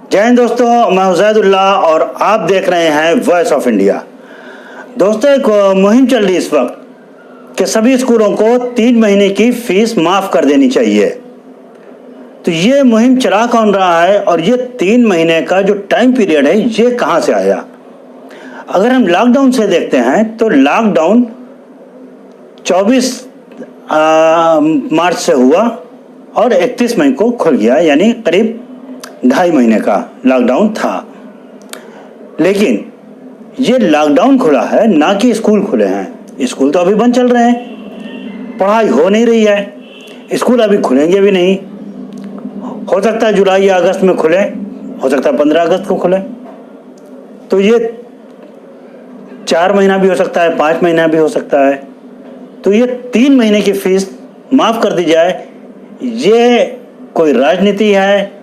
जय हिंद दोस्तों, मैं उजैदुल्ला और आप देख रहे हैं वॉइस ऑफ इंडिया। दोस्तों, एक मुहिम चल रही है इस वक्त कि सभी स्कूलों को 3 महीने की फीस माफ कर देनी चाहिए। तो ये मुहिम चला कौन रहा है और ये 3 महीने का जो टाइम पीरियड है ये कहाँ से आया? अगर हम लॉकडाउन से देखते हैं तो लॉकडाउन 24 मार्च से हुआ और 31 मई को खुल गया, यानी करीब 2.5 महीने का लॉकडाउन था। लेकिन ये लॉकडाउन खुला है, ना कि स्कूल खुले हैं। स्कूल तो अभी बंद चल रहे हैं, पढ़ाई हो नहीं रही है, स्कूल अभी खुलेंगे भी नहीं। हो सकता है जुलाई या अगस्त में खुले, हो सकता है 15 अगस्त को खुले। तो ये 4 महीना भी हो सकता है, 5 महीना भी हो सकता है। तो ये 3 महीने की फीस माफ कर दी जाए, ये कोई राजनीति है,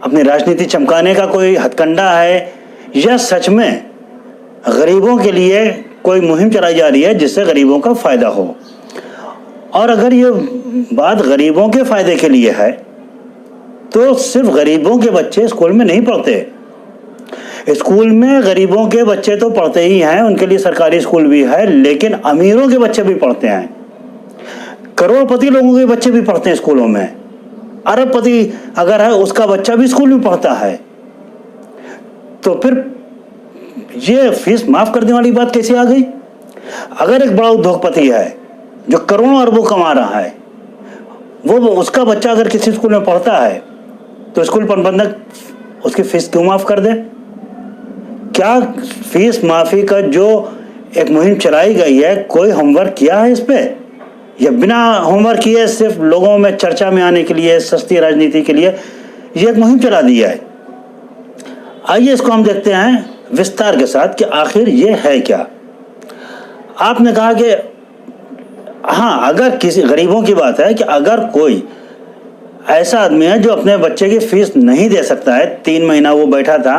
अपनी राजनीति चमकाने का कोई हथकंडा है, या सच में गरीबों के लिए कोई मुहिम चलाई जा रही है जिससे गरीबों का फायदा हो? और अगर ये बात गरीबों के फायदे के लिए है तो सिर्फ गरीबों के बच्चे स्कूल में नहीं पढ़ते। स्कूल में गरीबों के बच्चे तो पढ़ते ही हैं, उनके लिए सरकारी स्कूल भी है, लेकिन अमीरों के बच्चे भी पढ़ते हैं, करोड़पति लोगों के बच्चे भी पढ़ते हैं स्कूलों में। अरबपति अगर है उसका बच्चा भी स्कूल में पढ़ता है। तो फिर ये फीस माफ करने वाली बात कैसे आ गई? अगर एक बड़ा उद्योगपति है जो करोड़ों अरबों कमा रहा है, वो उसका बच्चा अगर किसी स्कूल में पढ़ता है तो स्कूल प्रबंधक उसकी फीस क्यों माफ कर दे? क्या फीस माफी का जो एक मुहिम चलाई गई है, कोई होमवर्क किया है इस पे, या बिना होमवर्क किए सिर्फ लोगों में चर्चा में आने के लिए, सस्ती राजनीति के लिए ये एक मुहिम चला दी है? आइए इसको हम देखते हैं विस्तार के साथ कि आखिर ये है क्या। आपने कहा कि हाँ, अगर किसी गरीबों की बात है कि अगर कोई ऐसा आदमी है जो अपने बच्चे की फीस नहीं दे सकता है, 3 महीना वो बैठा था,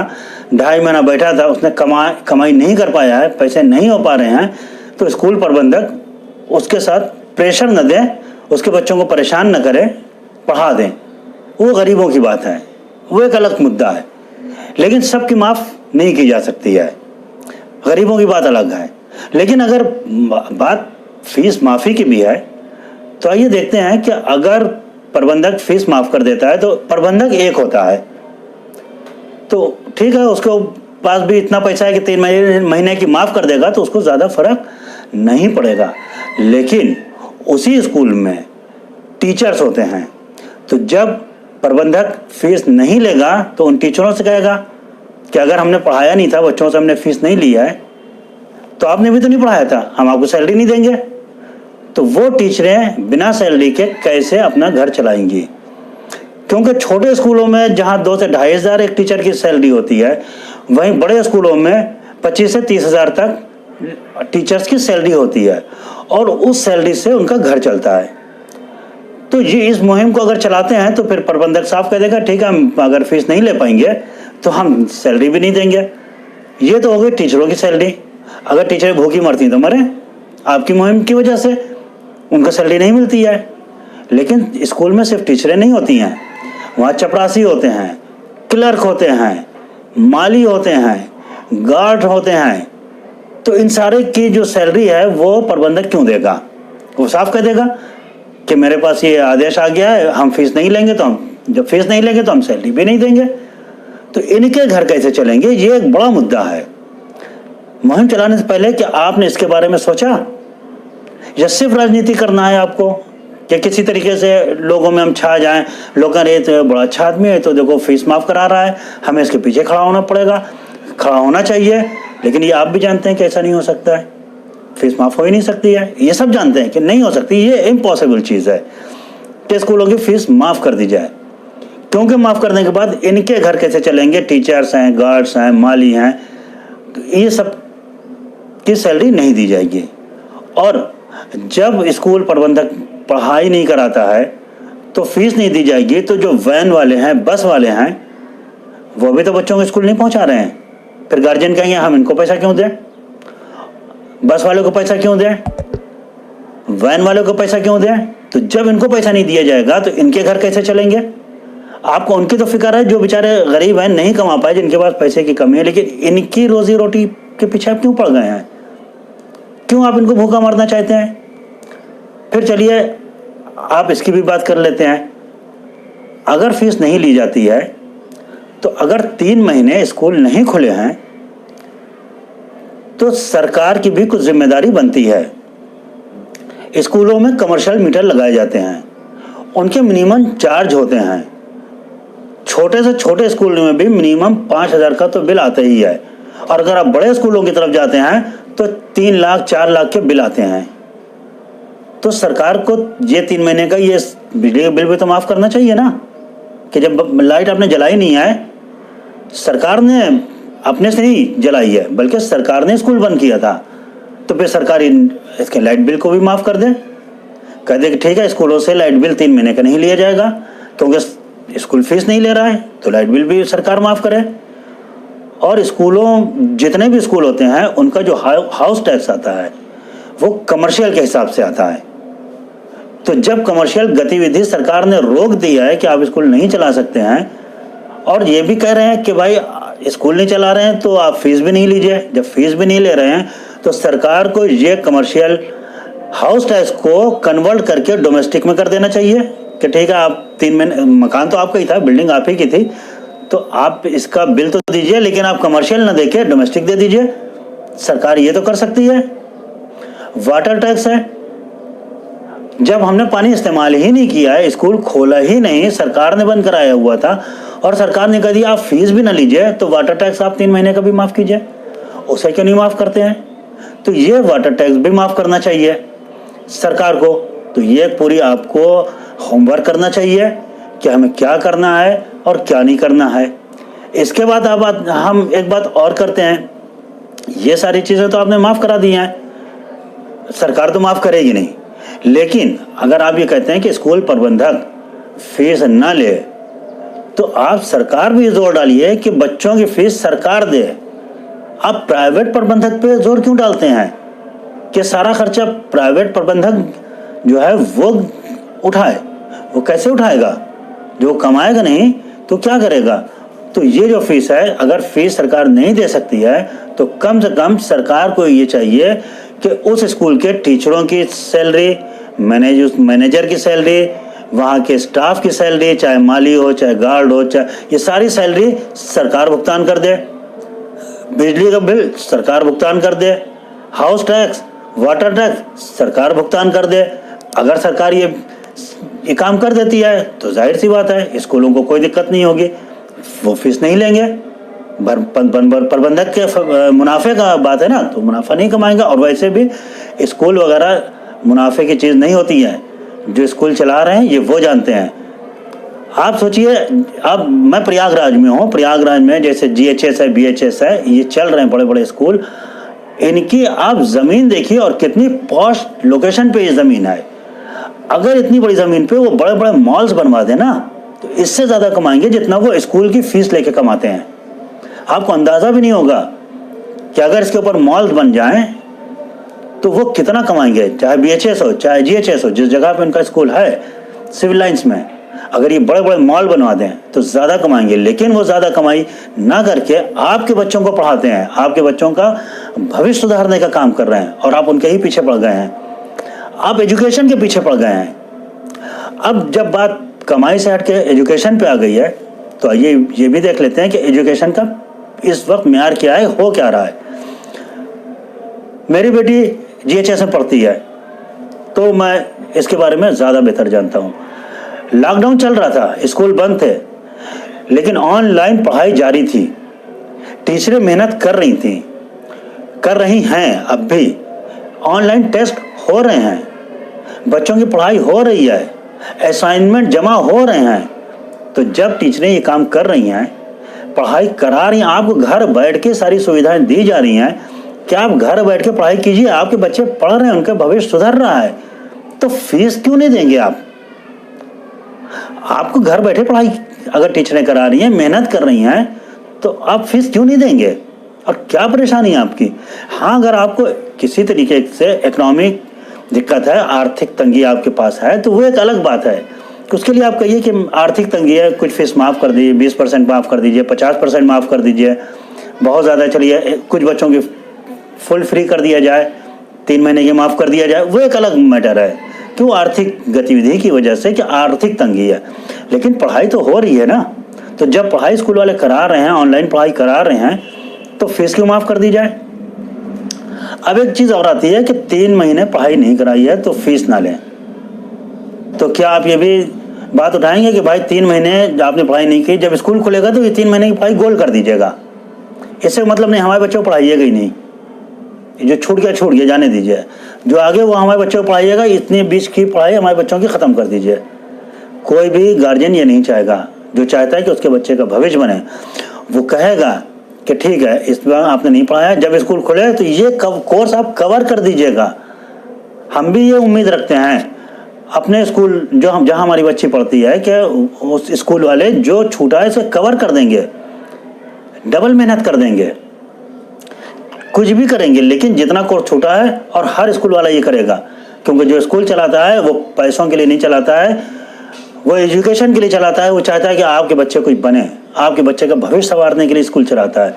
2.5 महीना बैठा था, उसने कमाई नहीं कर पाया है, पैसे नहीं हो पा रहे हैं, तो स्कूल प्रबंधक उसके साथ प्रेशर न दें, उसके बच्चों को परेशान न करें, पढ़ा दें। वो गरीबों की बात है, वो एक अलग मुद्दा है। लेकिन सबकी माफ़ नहीं की जा सकती है, गरीबों की बात अलग है। लेकिन अगर बात फीस माफ़ी की भी है तो आइए देखते हैं कि अगर प्रबंधक फीस माफ़ कर देता है तो प्रबंधक एक होता है तो ठीक है, उसके पास भी इतना पैसा है कि 3 महीने की माफ़ कर देगा तो उसको ज़्यादा फर्क नहीं पड़ेगा। लेकिन उसी स्कूल में टीचर्स होते हैं, तो जब प्रबंधक फीस नहीं लेगा तो उन टीचरों से कहेगा कि अगर हमने पढ़ाया नहीं था, बच्चों से हमने फीस नहीं लिया है, तो आपने भी तो नहीं पढ़ाया था, हम आपको सैलरी नहीं देंगे। तो वो टीचरें बिना सैलरी के कैसे अपना घर चलाएंगी? क्योंकि छोटे स्कूलों में जहां 2 से 2,500 एक टीचर की सैलरी होती है, वहीं बड़े स्कूलों में 25 से 30,000 तक टीचर्स की सैलरी होती है, और उस सैलरी से उनका घर चलता है। तो ये इस मुहिम को अगर चलाते हैं तो फिर प्रबंधक साफ कह देगा, ठीक है, हम अगर फीस नहीं ले पाएंगे तो हम सैलरी भी नहीं देंगे। ये तो हो गई टीचरों की सैलरी। अगर टीचरें भूखी मरती तो मरे, आपकी मुहिम की वजह से उनको सैलरी नहीं मिलती है। लेकिन स्कूल में सिर्फ टीचरें नहीं होती हैं, वहाँ चपरासी होते हैं, क्लर्क होते हैं, माली होते हैं, गार्ड होते हैं। तो इन सारे की जो सैलरी है वो प्रबंधक क्यों देगा? वो साफ कह देगा कि मेरे पास ये आदेश आ गया है, हम फीस नहीं लेंगे, तो हम जब फीस नहीं लेंगे तो हम सैलरी भी नहीं देंगे। तो इनके घर कैसे चलेंगे? ये एक बड़ा मुद्दा है। मुहिम चलाने से पहले कि आपने इसके बारे में सोचा, या सिर्फ राजनीति करना है आपको, कि किसी तरीके से लोगों में हम छा जाएं, लोग कह रहे तो बड़ा अच्छा आदमी है, तो देखो फीस माफ़ करा रहा है, हमें इसके पीछे खड़ा होना पड़ेगा, खड़ा होना चाहिए। लेकिन ये आप भी जानते हैं कि ऐसा नहीं हो सकता है, फीस माफ़ हो ही नहीं सकती है। ये सब जानते हैं कि नहीं हो सकती, ये इम्पॉसिबल चीज़ है कि स्कूलों की फीस माफ़ कर दी जाए। क्योंकि माफ़ करने के बाद इनके घर कैसे चलेंगे? टीचर्स हैं, गार्ड्स हैं, माली हैं, ये सब की सैलरी नहीं दी जाएगी। और जब स्कूल प्रबंधक पढ़ाई नहीं कराता है तो फीस नहीं दी जाएगी, तो जो वैन वाले हैं, बस वाले हैं, वो भी तो बच्चों को स्कूल नहीं पहुंचा रहे हैं। फिर गार्जियन कहेंगे हम इनको पैसा क्यों दें, बस वाले को पैसा क्यों दें, वैन वाले को पैसा क्यों दें? तो जब इनको पैसा नहीं दिया जाएगा तो इनके घर कैसे चलेंगे? आपको उनकी तो फिक्र है जो बेचारे गरीब हैं, नहीं कमा पाए, जिनके पास पैसे की कमी है, लेकिन इनकी रोजी रोटी के पीछे आप क्यों पड़ गए हैं? क्यों आप इनको भूखा मारना चाहते हैं? फिर चलिए आप इसकी भी बात कर लेते हैं। अगर फीस नहीं ली जाती है तो अगर 3 महीने स्कूल नहीं खुले हैं तो सरकार की भी कुछ जिम्मेदारी बनती है। स्कूलों में कमर्शियल मीटर लगाए जाते हैं, उनके मिनिमम चार्ज होते हैं। छोटे से छोटे स्कूल में भी मिनिमम 5,000 का तो बिल आता ही है, और अगर आप बड़े स्कूलों की तरफ जाते हैं तो 3 लाख 4 लाख के बिल आते हैं। तो सरकार को ये 3 महीने का ये बिजली का बिल भी तो माफ़ करना चाहिए ना, कि जब लाइट आपने जलाई नहीं है, सरकार ने अपने से नहीं जलाई है बल्कि सरकार ने स्कूल बंद किया था, तो फिर सरकार इसके लाइट बिल को भी माफ़ कर दे, कह दे कि ठीक है स्कूलों से लाइट बिल 3 महीने का नहीं लिया जाएगा, क्योंकि स्कूल फीस नहीं ले रहा है, तो लाइट बिल भी सरकार माफ़ करे। और स्कूलों जितने भी स्कूल होते हैं उनका जो हाउस टैक्स आता है वो कमर्शियल के हिसाब से आता है। तो जब कमर्शियल गतिविधि सरकार ने रोक दिया है कि आप स्कूल नहीं चला सकते हैं, और ये भी कह रहे हैं कि भाई स्कूल नहीं चला रहे हैं तो आप फीस भी नहीं लीजिए, जब फीस भी नहीं ले रहे हैं तो सरकार को ये कमर्शियल हाउस टैक्स को कन्वर्ट करके डोमेस्टिक में कर देना चाहिए कि ठीक है आप 3 महीने, मकान तो आपका ही था, बिल्डिंग आप ही की थी, तो आप इसका बिल तो दीजिए लेकिन आप कमर्शियल ना देके डोमेस्टिक दे दीजिए। सरकार ये तो कर सकती है। वाटर टैक्स है, जब हमने पानी इस्तेमाल ही नहीं किया है, स्कूल खोला ही नहीं, सरकार ने बंद कराया हुआ था और सरकार ने कह दिया आप फीस भी ना लीजिए तो वाटर टैक्स आप 3 महीने का भी माफ़ कीजिए, उसे क्यों नहीं माफ़ करते हैं? तो ये वाटर टैक्स भी माफ़ करना चाहिए सरकार को। तो ये पूरी आपको होमवर्क करना चाहिए कि हमें क्या करना है और क्या नहीं करना है। इसके बाद अब हम एक बात और करते हैं, ये सारी चीज़ें तो आपने माफ़ करा दी हैं, सरकार तो माफ़ करेगी नहीं, लेकिन अगर आप ये कहते हैं कि स्कूल प्रबंधक फीस ना ले तो आप सरकार भी जोर डालिए कि बच्चों की फीस सरकार दे। आप प्राइवेट प्रबंधक पे जोर क्यों डालते हैं कि सारा खर्चा प्राइवेट प्रबंधक जो है वो उठाए? वो कैसे उठाएगा? जो कमाएगा नहीं तो क्या करेगा? तो ये जो फीस है, अगर फीस सरकार नहीं दे सकती है तो कम से कम सरकार को ये चाहिए कि उस स्कूल के टीचरों की सैलरी, मैनेजर की सैलरी, वहाँ के स्टाफ की सैलरी, चाहे माली हो चाहे गार्ड हो, चाहे ये सारी सैलरी सरकार भुगतान कर दे, बिजली का बिल सरकार भुगतान कर दे, हाउस टैक्स, वाटर टैक्स सरकार भुगतान कर दे। अगर सरकार ये काम कर देती है तो जाहिर सी बात है स्कूलों को कोई दिक्कत नहीं होगी, वो फीस नहीं लेंगे। प्रबंधक के मुनाफे का बात है ना, तो मुनाफा नहीं कमाएंगा, और वैसे भी स्कूल वगैरह मुनाफे की चीज़ नहीं होती है, जो स्कूल चला रहे हैं ये वो जानते हैं। आप सोचिए, अब मैं प्रयागराज में हूँ, प्रयागराज में जैसे GHS है, BHS है, ये चल रहे हैं बड़े बड़े स्कूल, इनकी आप ज़मीन देखिए और कितनी पॉश लोकेशन पे ये ज़मीन है। अगर इतनी बड़ी ज़मीन पे वो बड़े बड़े मॉल्स बनवा दें ना, तो इससे ज़्यादा कमाएंगे जितना वो स्कूल की फीस लेके कमाते हैं। आपको अंदाज़ा भी नहीं होगा कि अगर इसके ऊपर मॉल्स बन जाएं तो वो कितना कमाएंगे, चाहे BHS हो चाहे GHS हो, जिस जगह पे उनका स्कूल है सिविल लाइंस में, अगर ये बड़े बड़े मॉल बनवा दें तो ज़्यादा कमाएंगे। लेकिन वो ज़्यादा कमाई ना करके आपके बच्चों को पढ़ाते हैं, आपके बच्चों का भविष्य सुधारने का काम कर रहे हैं, और आप उनके ही पीछे पड़ गए हैं, आप एजुकेशन के पीछे पड़ गए हैं। अब जब बात कमाई से हट के एजुकेशन पे आ गई है तो ये भी देख लेते हैं कि एजुकेशन का इस वक्त म्यार क्या है, हो क्या रहा है। मेरी बेटी GHS में पढ़ती है तो मैं इसके बारे में ज़्यादा बेहतर जानता हूँ। लॉकडाउन चल रहा था, स्कूल बंद थे, लेकिन ऑनलाइन पढ़ाई जारी थी, टीचरें मेहनत कर रही हैं, अब भी ऑनलाइन टेस्ट हो रहे हैं, बच्चों की पढ़ाई हो रही है, असाइनमेंट जमा हो रहे हैं। तो जब टीचरें ये काम कर रही हैं, पढ़ाई करा रही हैं, आपको घर बैठ के सारी सुविधाएं दी जा रही हैं कि आप घर बैठ के पढ़ाई कीजिए, आपके बच्चे पढ़ रहे हैं, उनका भविष्य सुधर रहा है, तो फीस क्यों नहीं देंगे आप? आपको घर बैठे पढ़ाई अगर टीचरें करा रही हैं, मेहनत कर रही हैं, तो आप फीस क्यों नहीं देंगे? और क्या परेशानी है आपकी? हाँ, अगर आपको किसी तरीके से इकोनॉमिक दिक्कत है, आर्थिक तंगी आपके पास है, तो वो एक अलग बात है, उसके लिए आप कहिए कि आर्थिक तंगी है, कुछ फीस माफ़ कर दीजिए, 20% माफ़ कर दीजिए, 50% माफ़ कर दीजिए, बहुत ज़्यादा चलिए कुछ बच्चों की फुल फ्री कर दिया जाए, 3 महीने की माफ़ कर दिया जाए, वो एक अलग मैटर है कि वो आर्थिक गतिविधि की वजह से कि आर्थिक तंगी है। लेकिन पढ़ाई तो हो रही है ना, तो जब पढ़ाई स्कूल वाले करा रहे हैं, ऑनलाइन पढ़ाई करा रहे हैं, तो फीस क्यों माफ़ कर दी जाए। अब एक चीज़ और आती है कि 3 महीने पढ़ाई नहीं कराई है तो फीस ना लें। तो क्या आप ये भी बात उठाएंगे कि भाई 3 महीने आपने पढ़ाई नहीं की, जब स्कूल खुलेगा तो ये 3 महीने की पढ़ाई गोल कर दीजिएगा। इससे मतलब नहीं हमारे बच्चों को पढ़ाइएगा ही नहीं, जो छूट गया जाने दीजिए, जो आगे वो हमारे बच्चों को पढ़ाइएगा, इतनी बीच की पढ़ाई हमारे बच्चों की ख़त्म कर दीजिए। कोई भी गार्जियन ये नहीं चाहेगा, जो चाहता है कि उसके बच्चे का भविष्य बने वो कहेगा कि ठीक है इस बार आपने नहीं पढ़ाया, जब स्कूल खुले तो ये कोर्स आप कवर कर दीजिएगा। हम भी ये उम्मीद रखते हैं अपने स्कूल जहाँ हमारी बच्ची पढ़ती है कि उस स्कूल वाले जो छूटा है इसे कवर कर देंगे, डबल मेहनत कर देंगे, कुछ भी करेंगे, लेकिन जितना कोर्स छूटा है और हर स्कूल वाला ये करेगा, क्योंकि जो स्कूल चलाता है वो पैसों के लिए नहीं चलाता है, वो एजुकेशन के लिए चलाता है। वो चाहता है कि आपके बच्चे कुछ बने, आपके बच्चे का भविष्य संवारने के लिए स्कूल चलाता है।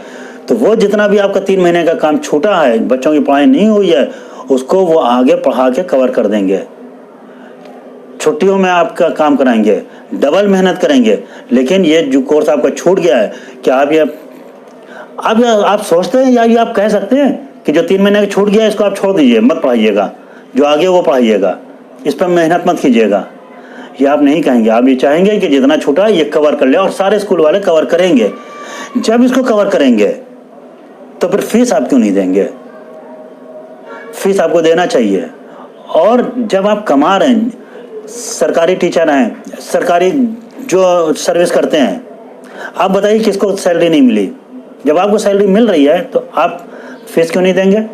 तो वो जितना भी आपका 3 महीने का काम छूटा है, बच्चों की पढ़ाई नहीं हुई है, उसको वो आगे पढ़ा के कवर कर देंगे। छुट्टियों में आपका काम कराएंगे, डबल मेहनत करेंगे। लेकिन ये जो कोर्स आपका छूट गया है, क्या आप सोचते हैं या ये आप कह सकते हैं कि जो 3 महीने का छूट गया है इसको आप छोड़ दीजिए, मत पढ़ाइएगा, जो आगे वो पढ़ाइएगा, इस पर मेहनत मत कीजिएगा। ये आप नहीं कहेंगे, आप ये चाहेंगे कि जितना छूटा है ये कवर कर ले, और सारे स्कूल वाले कवर करेंगे। जब इसको कवर करेंगे तो फिर फीस आप क्यों नहीं देंगे। फीस आपको देना चाहिए। और जब आप कमा रहे हैं, सरकारी टीचर हैं, सरकारी जो सर्विस करते हैं, आप बताइए किसको सैलरी नहीं मिली। जब आपको सैलरी मिल रही है तो आप फीस क्यों नहीं देंगे।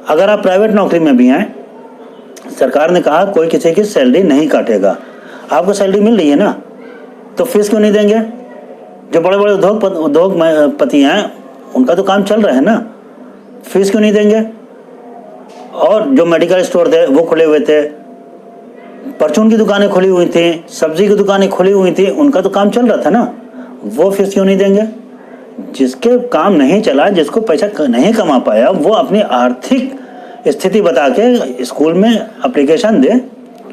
अगर आप प्राइवेट नौकरी में भी हैं, सरकार ने कहा कोई किसी की सैलरी नहीं काटेगा, आपको सैलरी मिल रही है ना, तो फीस क्यों नहीं देंगे। जो बड़े बड़े उद्योगपति हैं उनका तो काम चल रहा है ना, फीस क्यों नहीं देंगे। और जो मेडिकल स्टोर थे वो खुले हुए थे, परचून की दुकानें खुली हुई थी, सब्जी की दुकानें खुली हुई थी, उनका तो काम चल रहा था ना, वो फीस क्यों नहीं देंगे। जिसके काम नहीं चला, जिसको पैसा नहीं कमा पाया, वो अपनी आर्थिक स्थिति बता के स्कूल में एप्लीकेशन दे।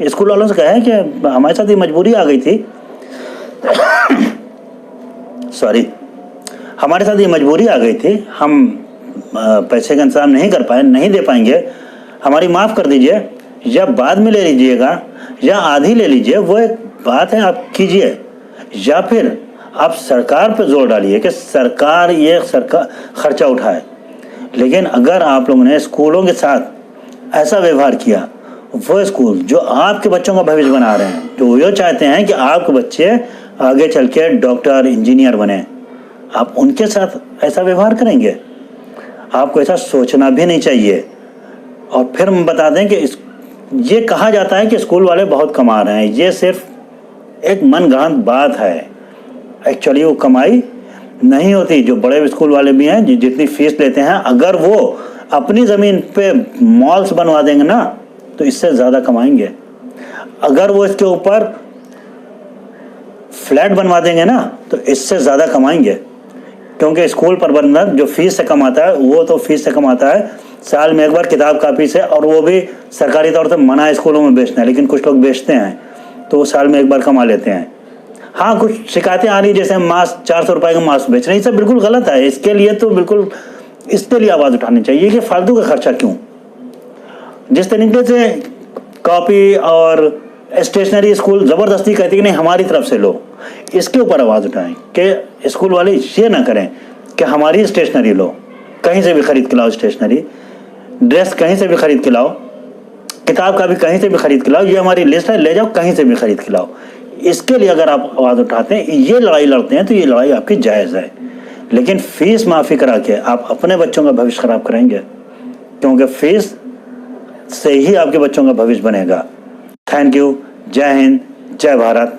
स्कूल वालों से कहे कि हमारे साथ ये मजबूरी आ गई थी सॉरी, हमारे साथ ये मजबूरी आ गई थी, हम पैसे का इंतजाम नहीं कर पाए, नहीं दे पाएंगे, हमारी माफ़ कर दीजिए, या बाद में ले लीजिएगा या आधी ले लीजिए, वो एक बात है, आप कीजिए। या फिर आप सरकार पर जोर डालिए कि सरकार ये खर्चा उठाए। लेकिन अगर आप लोगों ने स्कूलों के साथ ऐसा व्यवहार किया, वो स्कूल जो आपके बच्चों का भविष्य बना रहे हैं, जो वो चाहते हैं कि आपके बच्चे आगे चल के डॉक्टर इंजीनियर बने, आप उनके साथ ऐसा व्यवहार करेंगे। आपको ऐसा सोचना भी नहीं चाहिए। और फिर हम बता दें कि ये कहा जाता है कि स्कूल वाले बहुत कमा रहे हैं, ये सिर्फ एक मनगढ़ंत बात है। एक्चुअली वो कमाई नहीं होती। जो बड़े स्कूल वाले भी हैं, जितनी फीस लेते हैं, अगर वो अपनी ज़मीन पे मॉल्स बनवा देंगे ना तो इससे ज़्यादा कमाएंगे। अगर वो इसके ऊपर फ्लैट बनवा देंगे ना तो इससे ज़्यादा कमाएंगे। क्योंकि स्कूल प्रबंधक जो फीस से कमाता है, वो तो फीस से कमाता है साल में एक बार किताब कापी से, और वो भी सरकारी तौर से मना है स्कूलों में बेचना है, लेकिन कुछ लोग बेचते हैं तो वो साल में एक बार कमा लेते हैं। हाँ, कुछ शिकायतें आ रही, जैसे मास्क 400 रुपये का मास्क बेच रहे हैं, ये सब बिल्कुल गलत है। इसके लिए तो बिल्कुल इसके लिए आवाज़ उठानी चाहिए कि फालतू का खर्चा क्यों। जिस तरीके से कॉपी और स्टेशनरी स्कूल ज़बरदस्ती कहती कि नहीं हमारी तरफ से लो, इसके ऊपर आवाज़ उठाएं कि स्कूल वाले ये ना करें कि हमारी स्टेशनरी लो, कहीं से भी खरीद के लाओ, स्टेशनरी ड्रेस कहीं से भी खरीद के लाओ, किताब का भी कहीं से भी खरीद के लाओ, ये हमारी लिस्ट है, ले जाओ कहीं से भी खरीद के लाओ। इसके लिए अगर आप आवाज़ उठाते हैं, ये लड़ाई लड़ते हैं, तो ये लड़ाई आपकी जायज़ है। लेकिन फीस माफ़ी करा के आप अपने बच्चों का भविष्य खराब कराएंगे, क्योंकि फीस से ही आपके बच्चों का भविष्य बनेगा। Thank you. जय हिंद, जय भारत।